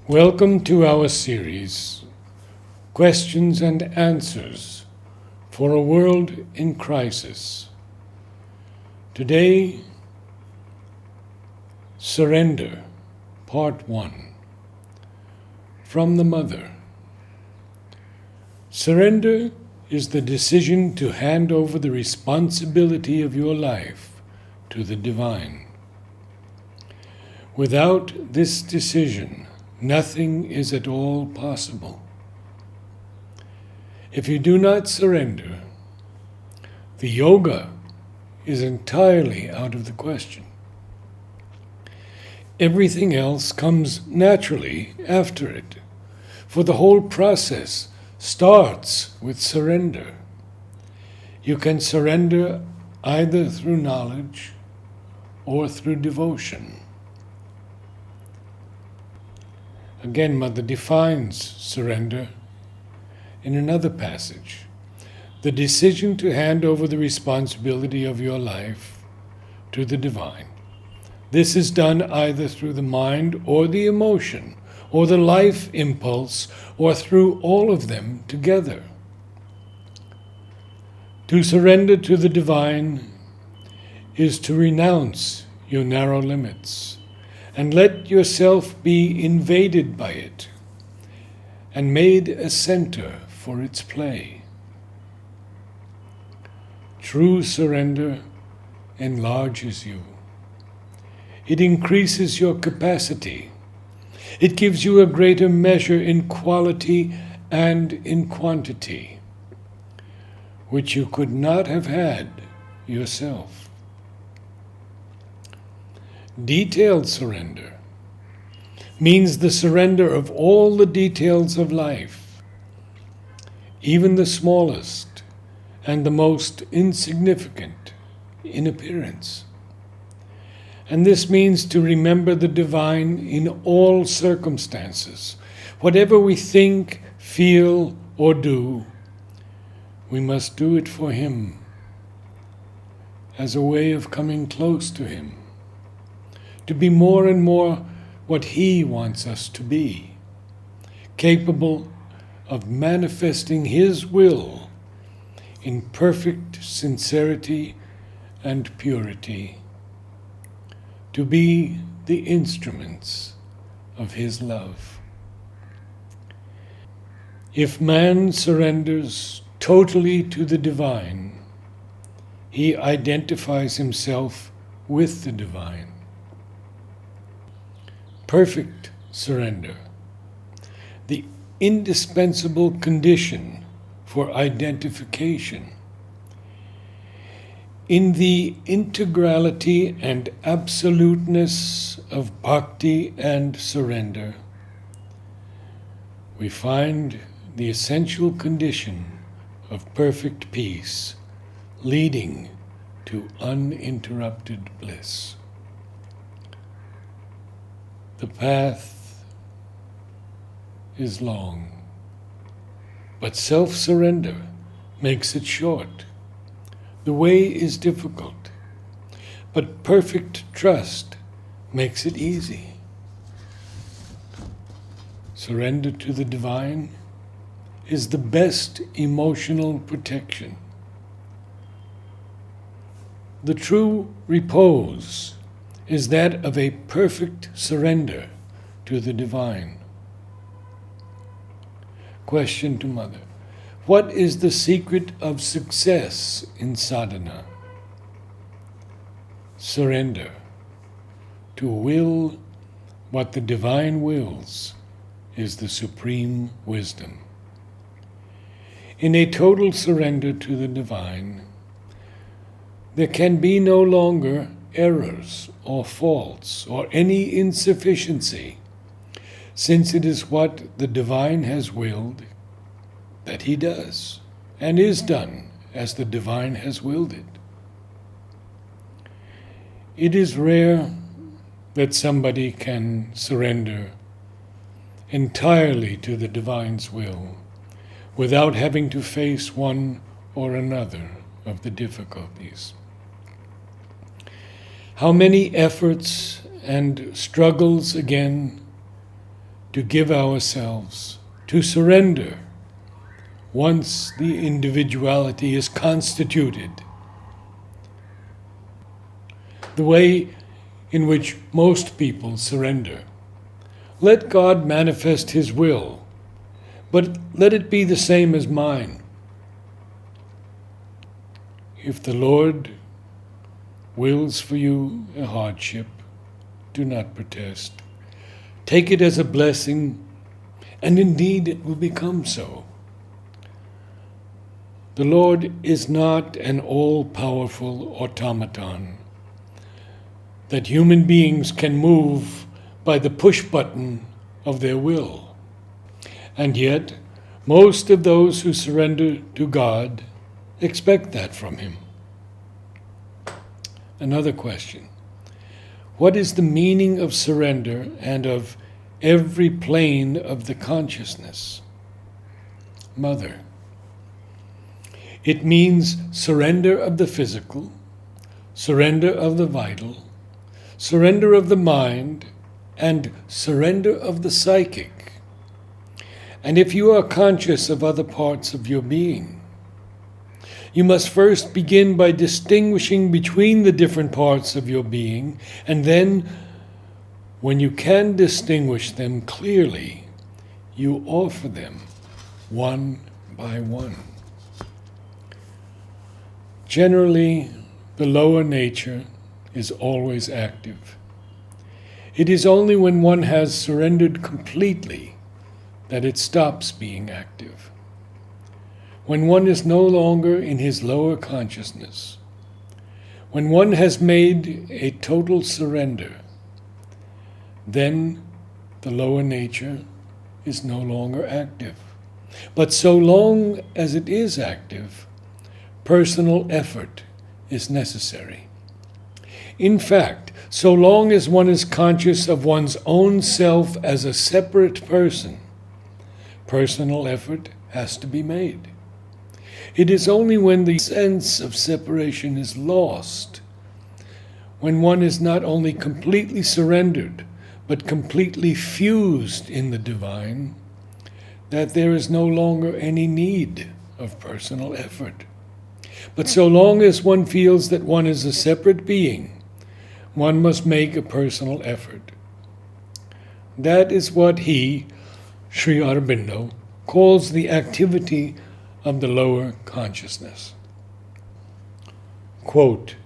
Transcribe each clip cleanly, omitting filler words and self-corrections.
Welcome to our series, Questions and Answers for a World in Crisis. Today, Surrender, Part 1, from the Mother. Surrender is the decision to hand over the responsibility of your life to the Divine. Without this decision, nothing is at all possible. If you do not surrender, the yoga is entirely out of the question. Everything else comes naturally after it, for the whole process starts with surrender. You can surrender either through knowledge or through devotion. Again, Mother defines surrender in another passage. The decision to hand over the responsibility of your life to the Divine. This is done either through the mind or the emotion, or the life impulse, or through all of them together. To surrender to the Divine is to renounce your narrow limits, and let yourself be invaded by it, and made a center for its play. True surrender enlarges you. It increases your capacity. It gives you a greater measure in quality and in quantity, which you could not have had yourself. Detailed surrender means the surrender of all the details of life, even the smallest and the most insignificant in appearance. And this means to remember the Divine in all circumstances. Whatever we think, feel, or do, we must do it for Him, as a way of coming close to Him, to be more and more what He wants us to be, capable of manifesting His will in perfect sincerity and purity, to be the instruments of His love. If man surrenders totally to the Divine, he identifies himself with the Divine. Perfect surrender, the indispensable condition for identification. In the integrality and absoluteness of bhakti and surrender, we find the essential condition of perfect peace, leading to uninterrupted bliss. The path is long, but self-surrender makes it short. The way is difficult, but perfect trust makes it easy. Surrender to the Divine is the best emotional protection. The true repose is that of a perfect surrender to the Divine. Question to Mother: what is the secret of success in sadhana? Surrender. To will what the Divine wills is the supreme wisdom. In a total surrender to the Divine, there can be no longer errors or faults or any insufficiency, since it is what the Divine has willed that He does, and is done as the Divine has willed it. It is rare that somebody can surrender entirely to the Divine's will without having to face one or another of the difficulties. How many efforts and struggles again to give ourselves, to surrender, once the individuality is constituted. The way in which most people surrender. Let God manifest His will, but let it be the same as mine. If the Lord wills for you a hardship, do not protest. Take it as a blessing, and indeed it will become so. The Lord is not an all-powerful automaton that human beings can move by the push button of their will. And yet, most of those who surrender to God expect that from Him. Another question. What is the meaning of surrender and of every plane of the consciousness? Mother. It means surrender of the physical, surrender of the vital, surrender of the mind, and surrender of the psychic. And if you are conscious of other parts of your being, you must first begin by distinguishing between the different parts of your being, and then, when you can distinguish them clearly, you offer them one by one. Generally, the lower nature is always active. It is only when one has surrendered completely that it stops being active. When one is no longer in his lower consciousness, when one has made a total surrender, then the lower nature is no longer active. But so long as it is active, personal effort is necessary. In fact, so long as one is conscious of one's own self as a separate person, personal effort has to be made. It is only when the sense of separation is lost, when one is not only completely surrendered, but completely fused in the divine, that there is no longer any need of personal effort. But so long as one feels that one is a separate being, one must make a personal effort. That is what he, Sri Aurobindo, calls the activity of the lower consciousness. Quote,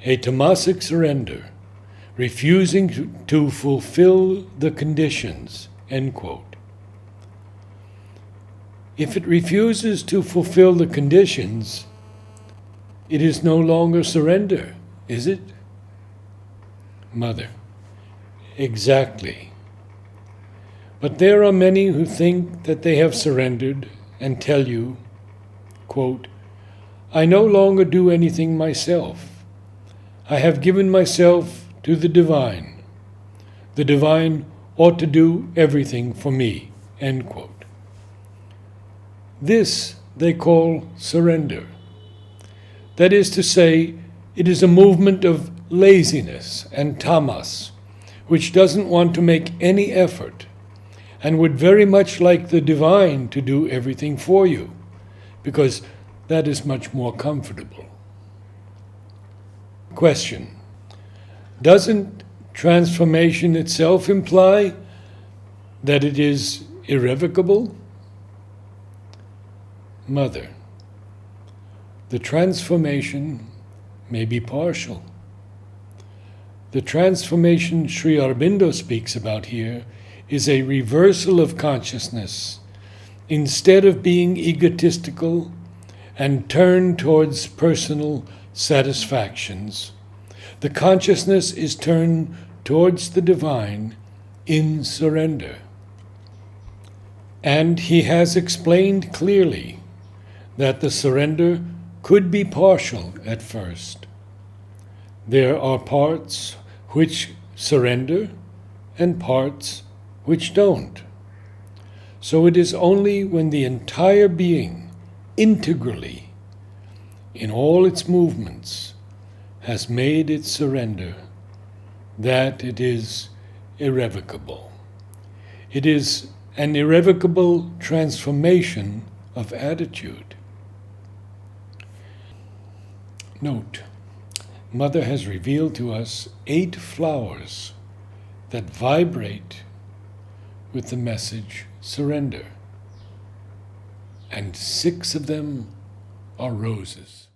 a tamasic surrender, refusing to fulfill the conditions, end quote. If it refuses to fulfill the conditions, it is no longer surrender, is it? Mother, exactly. But there are many who think that they have surrendered and tell you, quote, I no longer do anything myself. I have given myself to the divine. The divine ought to do everything for me, end quote. This they call surrender. That is to say, it is a movement of laziness and tamas, which doesn't want to make any effort and would very much like the divine to do everything for you, because that is much more comfortable. Question. Doesn't transformation itself imply that it is irrevocable? Mother, the transformation may be partial. The transformation Sri Aurobindo speaks about here is a reversal of consciousness. Instead of being egotistical and turned towards personal satisfactions, the consciousness is turned towards the divine in surrender. And he has explained clearly that the surrender could be partial at first. There are parts which surrender and parts which don't. So it is only when the entire being, integrally, in all its movements, has made its surrender, that it is irrevocable. It is an irrevocable transformation of attitude. Note, Mother has revealed to us 8 flowers that vibrate with the message surrender, and 6 of them are roses.